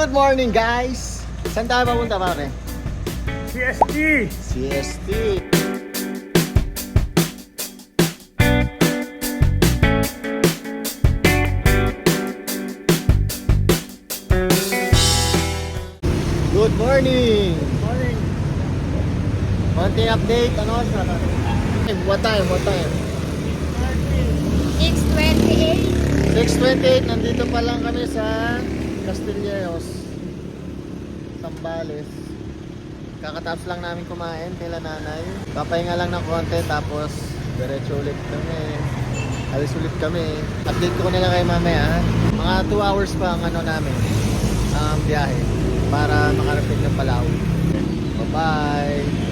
Good morning guys! Saan tayo papunta pare? CST! CST. Good morning! Morning! Konting update, ano sa What time? 6:28. 6:28, nandito pa lang kami sa Castilleros, Zambales. Kakatapos lang namin kumain kila nanay. Papahinga lang ng konti tapos diretso ulit kami. Alis ulit kami. Update ko na lang kay mamaya. Mga 2 hours pa ang ano namin, ang biyahe para makarating ng Palawan. Bye-bye!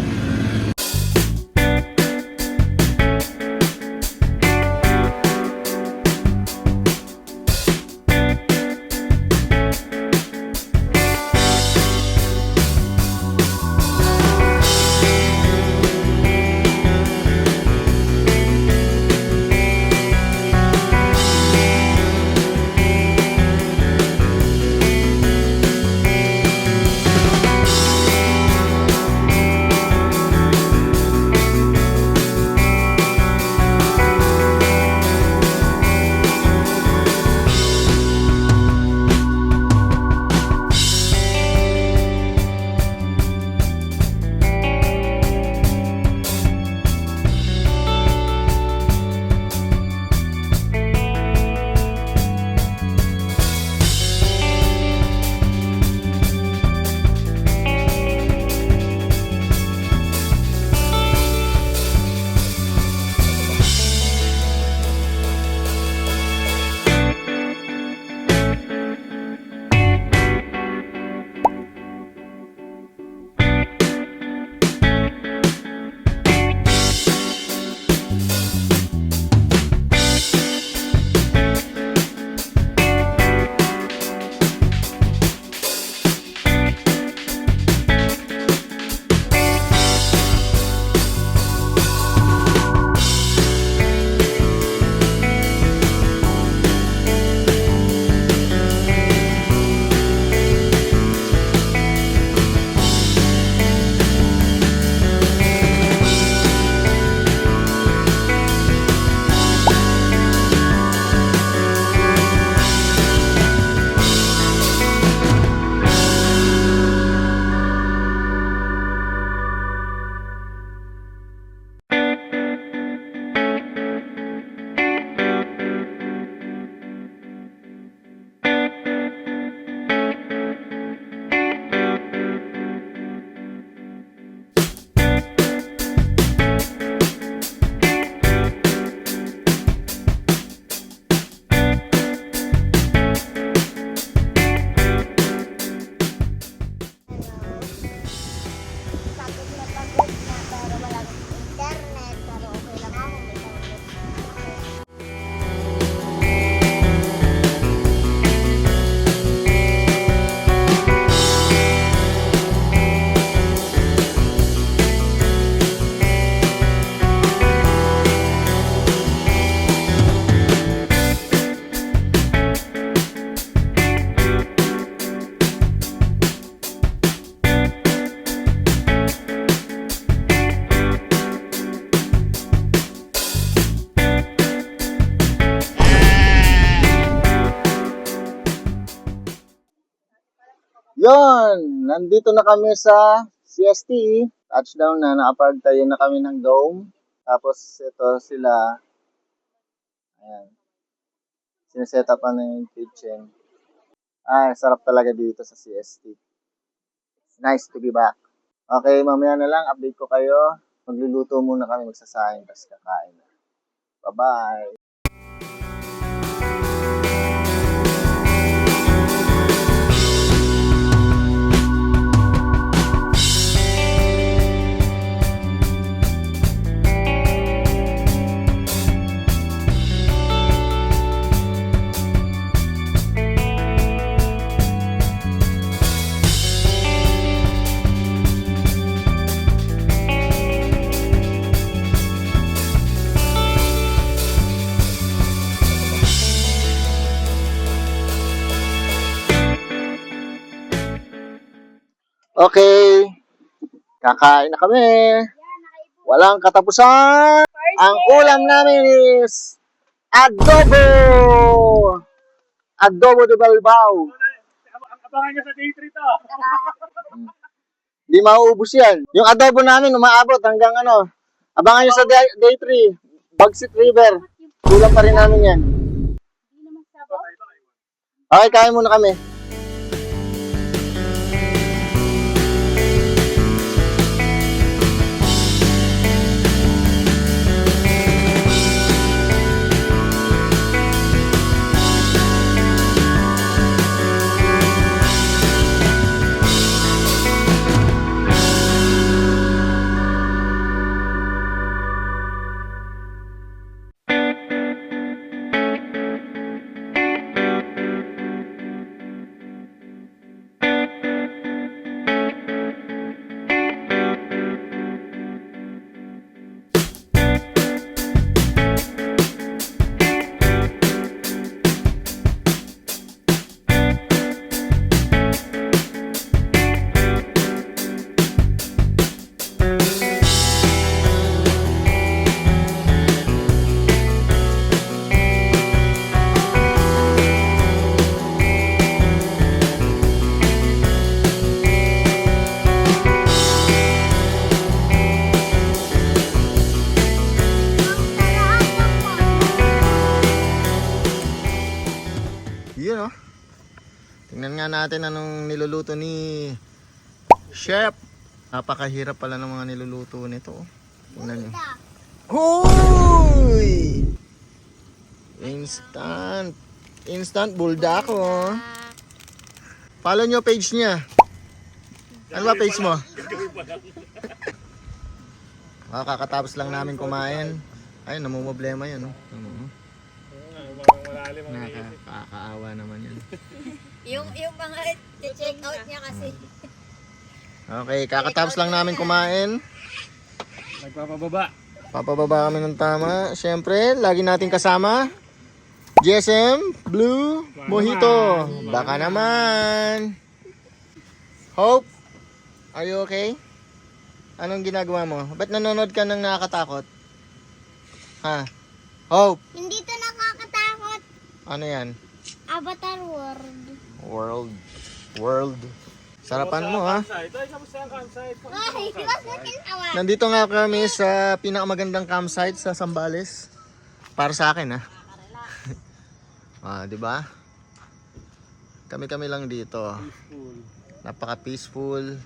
Pagod na pagod na pero walang internet. Pero okay lang ako, may download ako. Yon, nandito na kami sa CST. Touchdown na, nakapark tayo na kami ng dome. Tapos ito sila, ayan, sineset up na yung kitchen. Sarap talaga dito sa CST. It's nice to be back. Okay, mamaya na lang, update ko kayo. Magluluto muna kami, magsasayang, tapos kakain na. Bye-bye! Okay. Kakain na kami. Walang katapusan. Ang ulam namin is adobo. Adobo de Balbao. Abangan nyo sa day 3 to. Di mauubos yan. Yung adobo namin umaabot hanggang ano. Abangan nyo sa day 3. Bagsit River. Kulang pa rin namin yan. Okay, kain muna kami. Yun oh. Tingnan nga natin anong niluluto ni Chef. Napakahirap pala ng mga niluluto nito. Tingnan nyo. Hoy! Instant. Instant buldak oh. Follow nyo page niya. Ano ba page mo? Kakatapos lang namin kumain. Ay, namumblema yan oh. Nakakaawa naman yan. Yung mga check out niya kasi. Okay, kakatapos lang namin kumain. Nagpapababa. Papababa kami ng tama. Siyempre, lagi nating kasama GSM Blue Mojito. Baka naman. Hope, are you okay? Anong ginagawa mo? Ba't nanonood ka ng nakakatakot? Ha? Hope, Hindi to nakakatakot. ano yan? Avatar World. World. Sarapan mo ha. Ito ay kamusta ang campsite? Ay, iwas mo tinawa. Nandito nga kami sa pinakamagandang campsite sa Zambales. Para sa akin ha. Di ba? Kami-kami lang dito. Napaka-peaceful.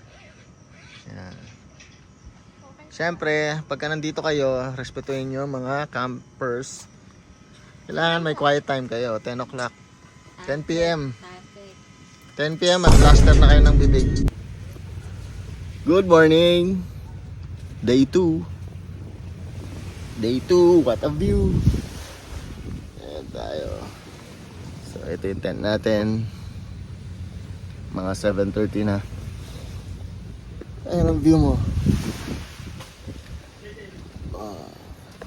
Yan. Siyempre, pagka nandito kayo, respetuhin nyo mga campers. Kailangan may quiet time kayo. 10 o'clock. 10 p.m. 10 p.m. at plaster na kayo ng bibig. Good morning. Day 2. Day 2. What a view. Ayan tayo. So, ito yung tent natin. Mga 7:30 na. Ayan ang view mo.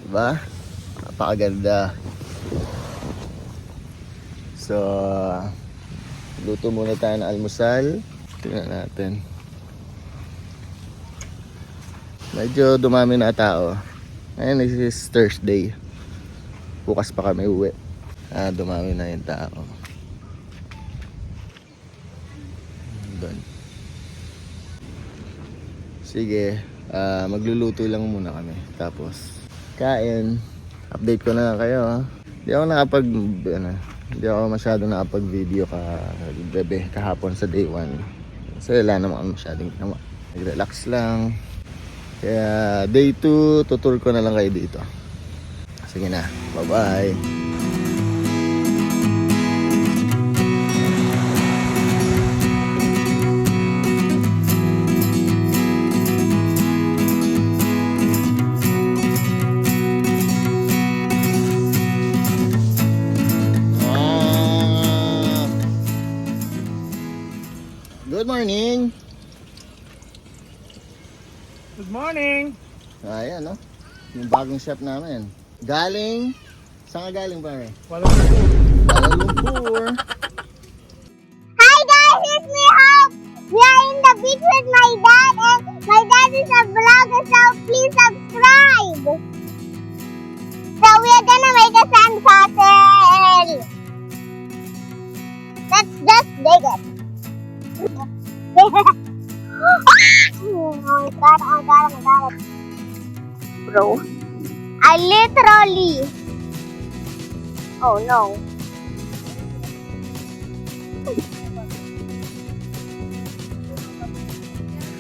Diba? Napakaganda. So, luto muna tayo ng almusal. Tingnan natin. Medyo dumami na tao. Ngayon is Thursday. Bukas pa kami uwi. Dumami na yung tao. Doon. Sige, magluluto lang muna kami. Tapos, kain. Update ko na kayo. Hindi ako masyado nakapag-video kahapon sa day 1. So, wala naman masyadong ginawa. Nag-relax lang. Kaya, day 2, tutur ko na lang kayo dito. Sige na. Bye-bye. Good morning. Good morning. Ayan, no? Yung bagong chef namin. Saan ka galing, pare? Walang po. Kuala Lumpur. Hi guys, it's me Hope. We are in the beach with is my dad, and my dad is a vlogger, so please subscribe. So we're gonna make a sandcastle. Let's just dig it. Oh my god. Bro, I literally... Oh no.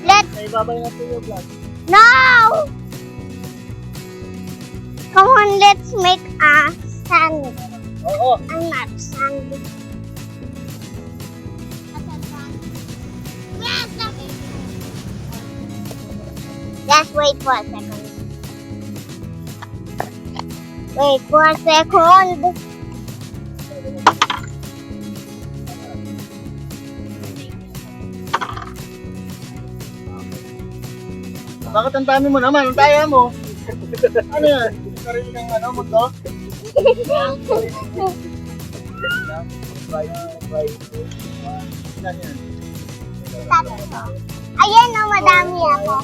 Let's... Naibabay na po yung vlog. No! Come on, let's make a sand. Oo. I'm not sand. Just wait for a second. Wait for a second. Bakit ang dami mo naman? Ang daya mo. Ano yan? Sarili ng ano mo to? Ilan yan? Ayan na, madami ako.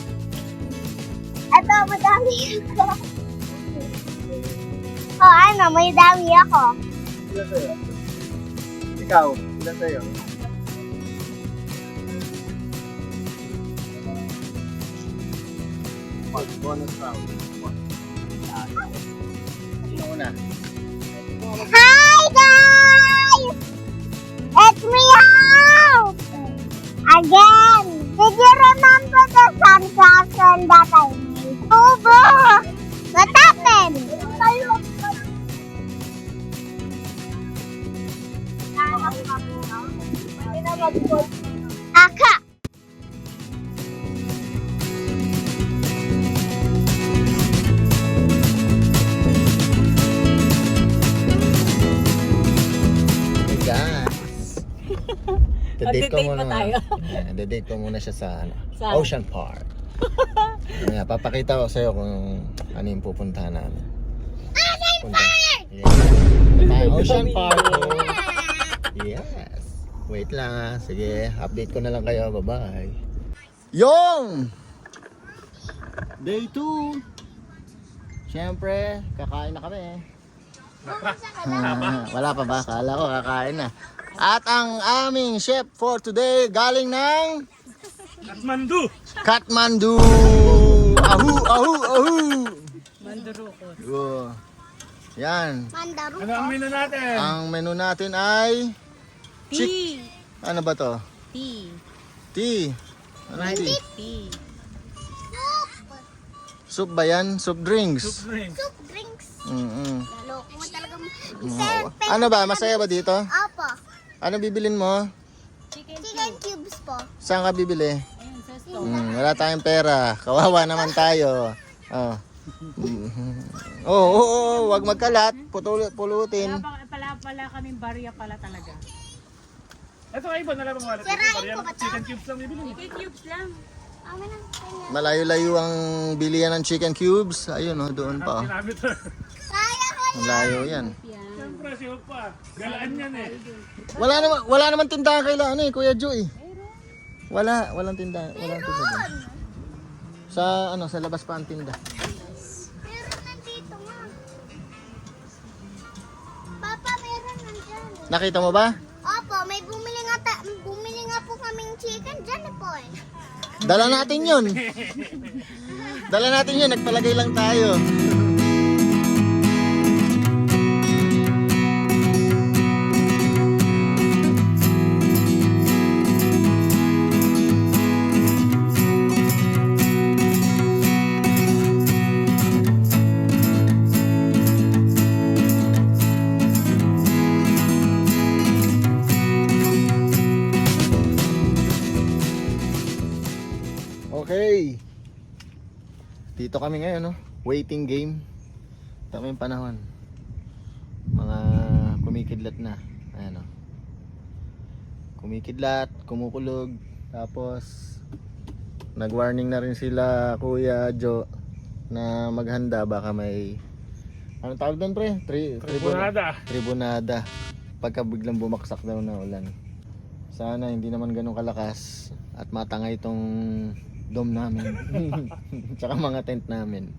Ito, madami ako. Oh, ano, may dami ako. Ilan sa'yo? Ikaw, ilan sa'yo? Bonus round. Sino una? Hi, guys! It's me out! Again! Did you remember the sandcastle that I made? Over! What happened? Aka! Hey guys! Mag-date pa tayo. Date ko muna siya sa Saan? Ocean Park. Ayan, papakita ko sa'yo kung ano yung pupuntahan namin. Ocean Park! Yeah. Ocean Park! Yes! Wait lang ha. Sige, update ko na lang kayo. Bye-bye! Yung! Day 2! Siyempre, kakain na kami. Wala pa ba? Kala ko kakain na. At ang aming chef for today galing ng Kathmandu! Kathmandu! Ahu! Ahu! Ahu! Mandurukot. Oh. Yan. Mandaro. Ano ang menu natin? Ang menu natin ay Tea. ano ba to? Tea. Tea. Ano tea? Tea. Soup ba yan? Soup drinks. Soup drink. Soup drinks. Mm-mm. Lalo ko talaga mo. Ano ba? Masaya ba dito? Opo. Ano bibilin mo? Chicken cubes po. Saan ka bibili? Ayun, sa store. Wala tayong pera. Kawawa naman tayo. Oh. Oo, wag magkalat. Pulutin. Pala kaming barya pala talaga. Ito kayo ba? Nalaman mo nga Sirain ko ba ito? chicken cubes lang bibili. Chicken cubes lang. Amin ang kanya. Malayo-layo ang bilihan ng chicken cubes. Ayun oh, doon pa. Oh. Sinabi to. Kaya ko yan. Malayo yan. Yan. Siyempre, si Huwag pa. Galaan yan eh. Wala naman tindahan kailangan eh, Kuya Joy. Walang tindahan, walang tindahan. Sa sa labas pa ang tinda. Meron nandito nga. Papa, meron nandyan. Nakita mo ba? Opo, may bumili nga po kaming chicken dyan po eh. Dala natin 'yun. Nagpalagay lang tayo. Okay. Dito kami ngayon, no? Waiting game. Tama yung panahon. Mga kumikidlat na. Ayan, no? Kumikidlat, kumukulog. Tapos nag-warning na rin sila Kuya Jo na maghanda baka may ano tawag doon pre? Tribunada. Tribunada. Pagka biglang bumaksak daw na ulan. Sana hindi naman ganun kalakas at matangay itong dome namin. Tsaka mga tent namin.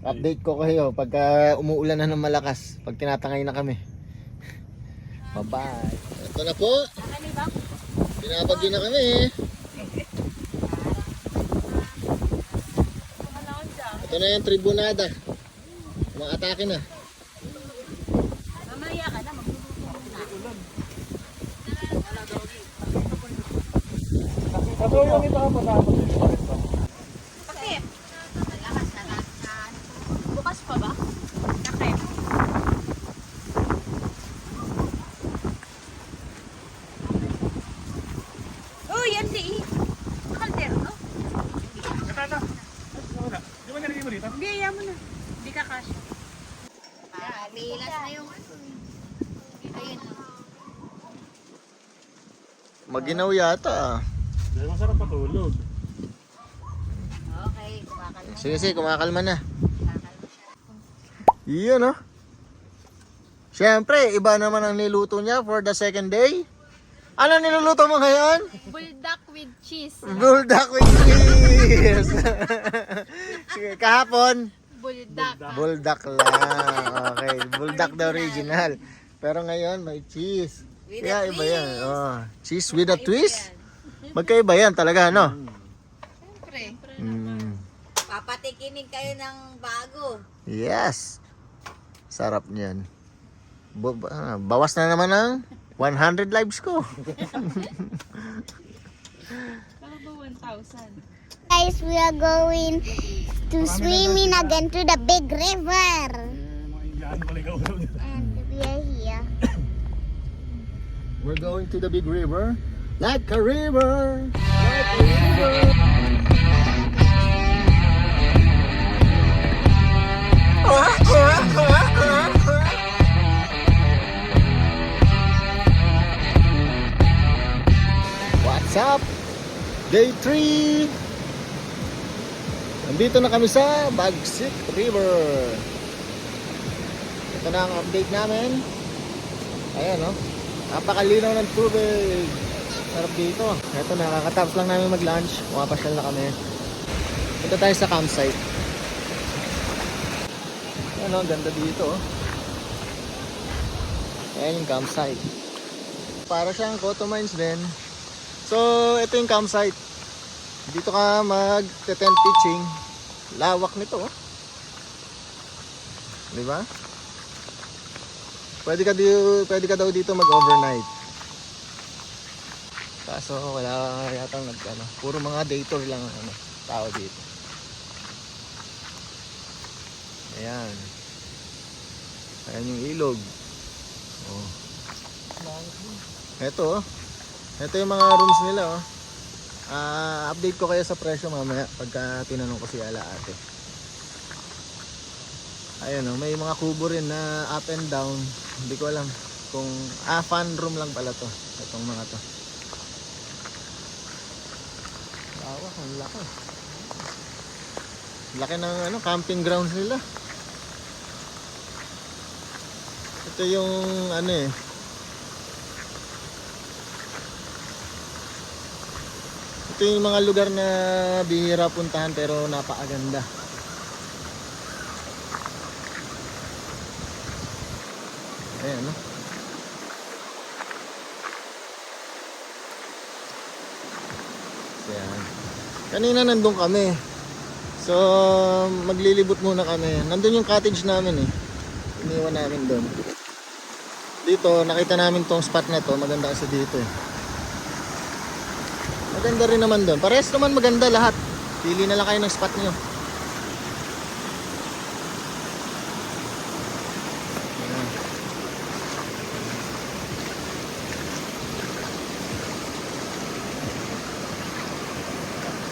Update ko kayo pagka umuulan na ng malakas, pag tinatangay na kami. Bye-bye. Ito na po. Pinapagyo na kami. Ito na yung tribunada. Mga atake na. Mamaya ka na, magluluto muna. Patulong ito ako tapos. Bakit? Lakas na. Bukas pa ba? Bakit? Uy, yan di. Kalder, no? Katata. Wala. Di ba nilagay mo dito? Hindi, ayaw mo na. Hindi ka kasya. Bilas na yung ayun. Maginaw yata ah. Di masarap patulog. Okay, kumakalma. Sige, kumakalma na. Iyon oh. Siyempre, iba naman ang niluto niya for the second day. Ano niluluto mo ngayon? Bulldog with cheese. Bulldog with cheese. Sige, kahapon, Bulldog. bulldog lang. Okay, bulldog the original. Pero ngayon, may cheese. Kaya iba yan. Oh, cheese with a twist. Magkaiba yan talaga, no? Siyempre. Mm. Papatikinin kayo ng bago. Yes. Sarap niyan. Bawas na naman ng 100 lives ko. Guys, we are going to swimming again to the big river. Mga Indiano pala ikaw. And we are here. We're going to the big river. Like a river. Like a river. What's up? Day 3. Nandito na kami sa Bagsik River. Ito na ang update namin. Ayan oh. Napakalinaw ng tubig. Sarap dito. Ito na, kakatapos lang namin mag-lunch. Umapasyal na kami. Punta tayo sa campsite. Ayan oh, ganda dito oh. Ayan yung campsite. Para siyang Cotto Mines din. So, ito yung campsite. Dito ka mag-tent pitching. Lawak nito oh. Di ba? Pwede ka daw dito mag-overnight. Kaso wala yata puro mga day tour lang ang tao dito. Ayan. Ayan yung ilog. Oh. Ito oh. Ito yung mga rooms nila oh. Update ko kayo sa presyo mamaya pagka tinanong ko si Ala ate. Ayan oh, may mga kubo rin na up and down. Hindi ko alam kung fun room lang pala to. Itong mga to. Lawak, ang laki. Laki ng camping grounds nila. Ito yung ito yung mga lugar na bihira puntahan pero napakaganda. Ayan no. Ayan. Kanina nandun kami. So maglilibot muna kami. Nandun yung cottage namin eh. Iniwan namin doon. Dito nakita namin tong spot na to. Maganda kasi dito eh. Maganda rin naman doon. Parehas naman maganda lahat. Pili na lang kayo ng spot niyo.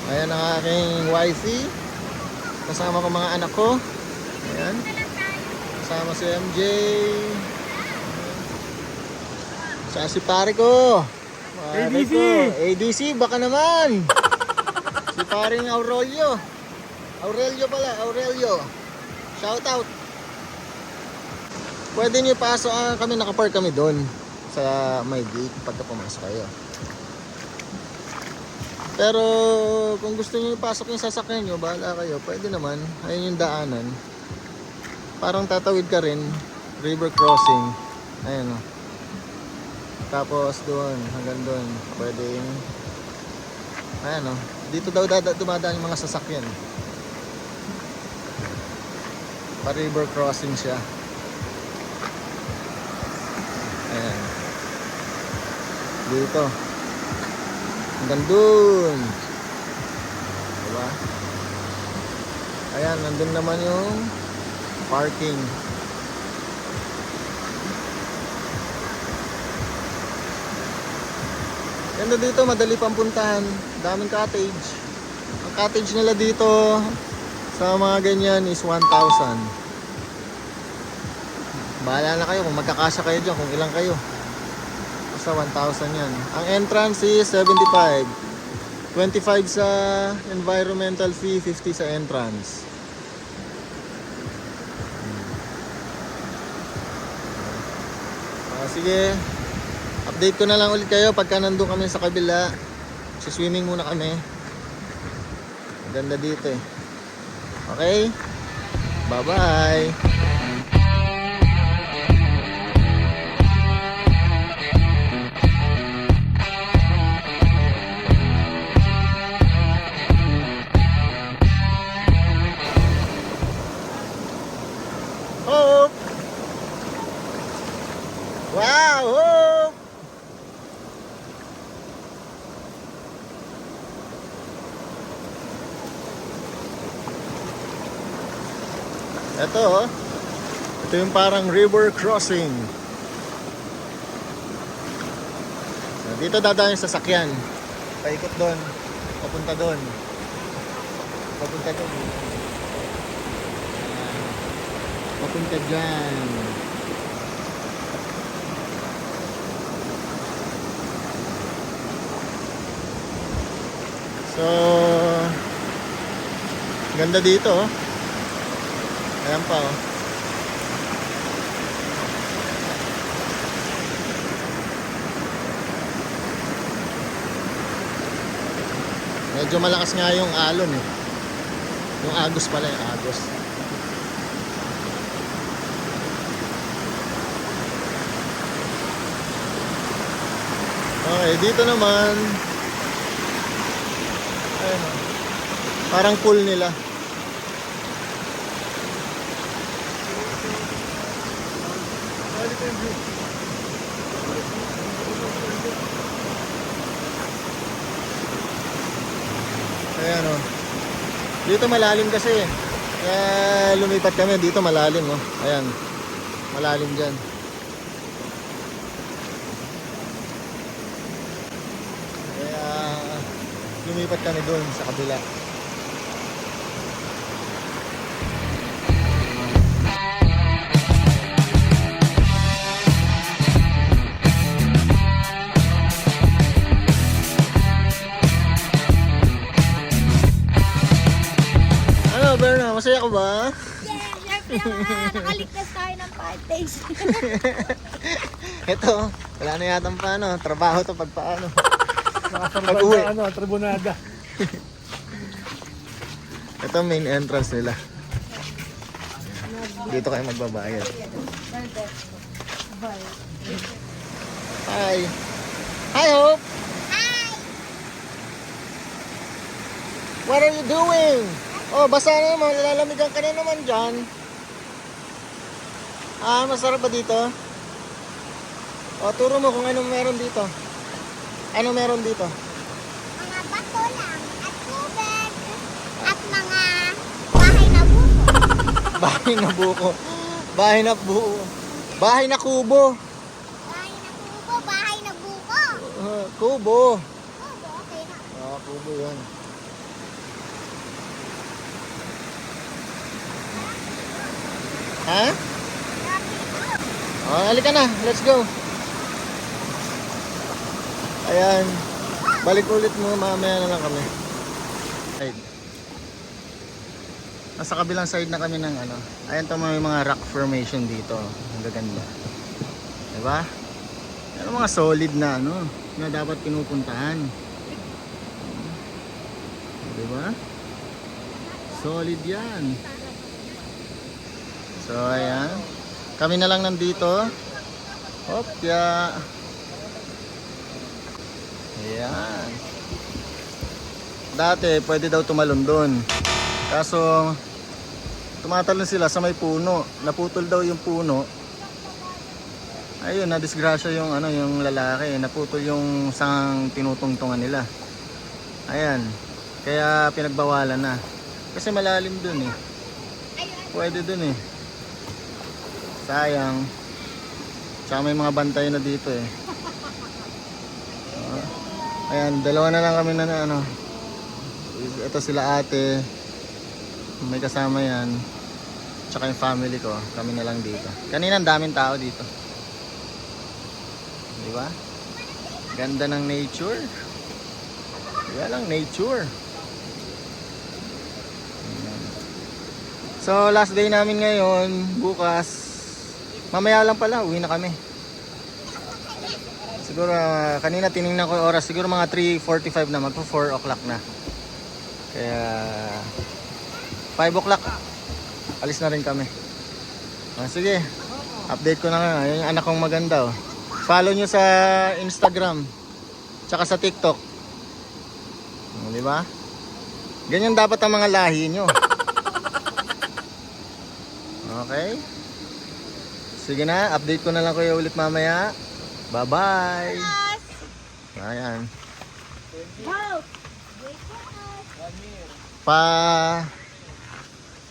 Ayan ang aking YC. Kasama ko mga anak ko. Ayan. Kasama si MJ. Saan si pare ko? Pare ADC. ko. ADC baka naman. Si paring Aurelio. Aurelio pala. Aurelio. Shout out. Pwede niyo pasok kami, nakapark kami doon. sa may gate pagka pumasok kayo. Pero kung gusto niyo ipasok yung sasakyan niyo, bahala kayo. Pwede naman. Ayun yung daanan. Parang tatawid ka rin. River crossing. Ayun o. Tapos doon, hanggang doon. Pwede yung... Ayan o. Dito daw dumadaan yung mga sasakyan. Pa-river crossing siya. Ayan. Dito. Hanggang dun. Diba? Ayan, nandun naman yung parking. Ganda dito, madali pang puntahan. Daming cottage. Ang cottage nila dito sa mga ganyan is 1,000. Bahala na kayo kung magkakasya kayo dyan, kung ilang kayo. Basta 1,000 yan. Ang entrance is 75. 25 sa environmental fee, 50 sa entrance. Sige, update ko na lang ulit kayo pagka nandun kami sa kabila. Swimming muna kami. Ganda dito eh. Okay? Bye-bye! Hope! Wow! Hope! Ito oh. Ito yung parang river crossing. Dito dadaan yung sasakyan. Paikot doon. Papunta doon. Papunta doon. Papunta dyan. So, ganda dito oh. Ayan pa oh. Medyo malakas nga yung alon eh. Yung agos pala, yung agos. Okay, dito naman ayun oh. Parang pool nila. Ayan o. Dito malalim kasi. Kaya lumipat kami. Dito malalim o. Ayan. Malalim dyan. Kaya lumipat kami doon sa kabila. Berna, masaya ka ba? Yeah, syempre naman. Nakaligtas tayo ng parties. Ito, wala na yatang paano. Trabaho to pag paano. Pag-uwi. Tribunada. Ito main entrance nila. Dito kayo magbabayad. Hi. Hi, Hope. Hi! What are you doing? Oh, basa na naman. Lalamigan ka na naman dyan. Ah, masarap ba dito? O, turo mo kung anong meron dito. Ano meron dito? Mga bato lang at tubig at mga bahay na buko. Bahay na buko. Bahay na buko. Bahay na kubo. Bahay na kubo, bahay na buko. Kubo. Kubo, okay na. Ah, kubo yan. Ha? Oh, halika na. Let's go. Ayan. Balik ulit mo. Mamaya na lang kami. Side. Nasa kabilang side na kami ng ano. Ayan to, may mga rock formation dito. Ang gaganda. Diba? Yan ang mga solid na ano, na dapat pinupuntahan. Diba? Solid yan. So, ayan. Kami na lang nandito. Opya. Ayan. Dati, pwede daw tumalon doon. Kaso, tumatalon sila sa may puno. Naputol daw yung puno. Ayun, nadisgrasya yung ano, yung lalaki. Naputol yung sang tinutungtungan nila. Ayan. Kaya pinagbawalan na. Kasi malalim dun eh. Pwede dun eh. Sayang. Tsaka may mga bantay na dito eh. Ayan, dalawa na lang kami na ano. Ito sila ate. May kasama yan. Tsaka yung family ko. Kami na lang dito. Kanina ang daming tao dito. Diba? Ganda ng nature. Diba lang, nature. So last day namin ngayon, bukas, mamaya lang pala, uwi na kami. Siguro kanina tiningnan ko yung oras, siguro mga 3:45 na, magpo 4 o'clock na. Kaya 5 o'clock, alis na rin kami. Sige, update ko na nga, yung anak kong maganda oh. Follow nyo sa Instagram, tsaka sa TikTok. Diba? Ganyan dapat ang mga lahi nyo. Okay. Sige na, update ko na lang kayo ulit mamaya. Bye-bye. Ayan.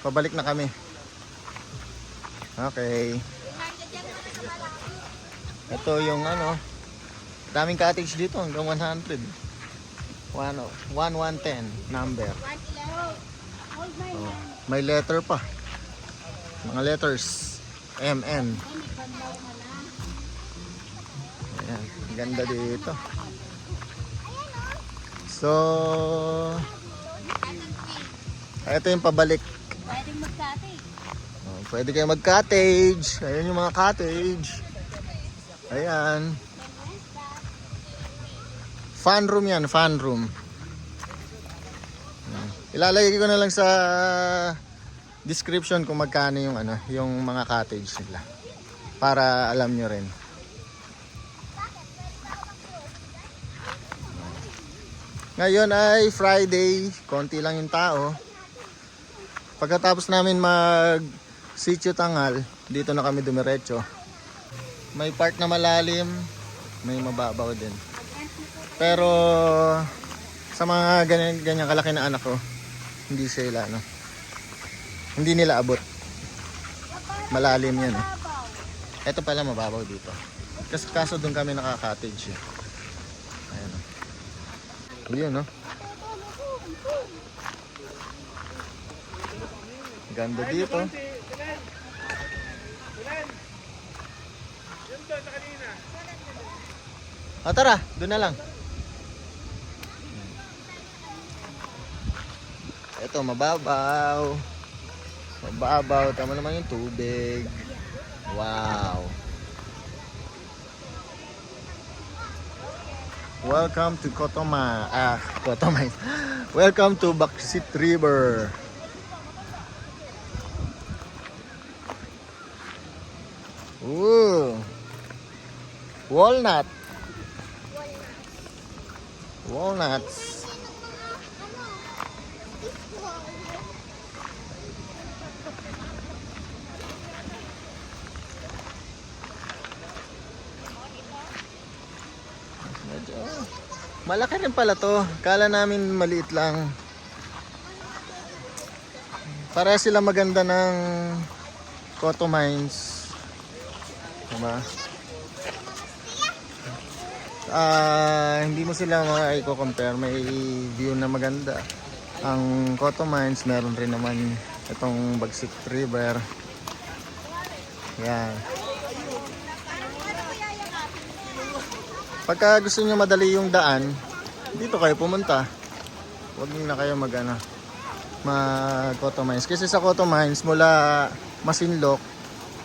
Pabalik na kami. Okay. Ito yung ano, daming cottage dito hanggang 100. 1110 number. Oh, may letter pa. Mga letters MN. Ayan, ganda dito. So ito yung pabalik. Pwedeng mag-cottage. Oh, pwede kayo mag-cottage. Ayan yung mga cottage. Ayan. Fun room yan, fun room. Ayan. Ilalagay ko na lang sa description kung magkano yung ano, yung mga cottage nila. Para alam nyo rin. Ngayon ay Friday, konti lang yung tao. Pagkatapos namin mag Sitio Tangal, dito na kami dumiretso. May part na malalim, may mababaw din. Pero sa mga ganyan kalaki na anak ko, hindi sila ano. Hindi nila abot. Malalim yan eh. Ito pala mababaw dito. Kaso doon kami naka-cottage eh. Ayan o. Yun o. Ganda dito. Tara, doon na lang. Ito mababaw. Mababaw, tama naman yung tubig. Wow. Welcome to Cotomay. Welcome to Baksit River. Ooh. Walnuts. Malaki rin pala to. Kala namin maliit lang. Para sila maganda ng Cotomines. Diba? Hindi mo sila i-compare. May view na maganda. Ang Cotomines, meron rin naman itong Baksit River. Yan. Pagka gusto niyo madali yung daan, dito kayo pumunta. Huwag na kayo mag-Cotomines. Kasi sa Cotomines, mula Masinloc,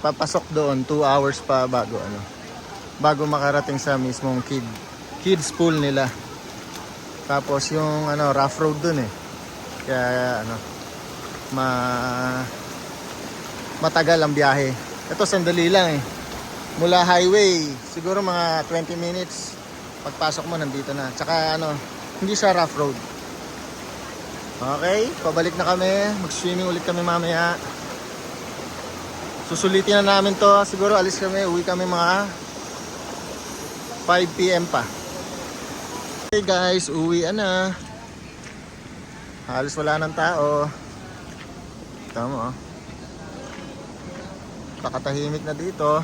papasok doon 2 hours pa bago bago makarating sa mismong kids pool nila. Tapos yung rough road dun eh. Kaya matagal ang biyahe. Ito sandali lang eh. Mula highway, siguro mga 20 minutes. Pagpasok mo nandito na. Tsaka hindi siya rough road. Okay, pabalik na kami. Mag-swimming ulit kami mamaya. Susulitin na namin to. Siguro alis kami, uwi kami mga 5 PM pa. Okay guys, uwi na. Halos wala ng tao. Tama oh. Pakatahimik na dito.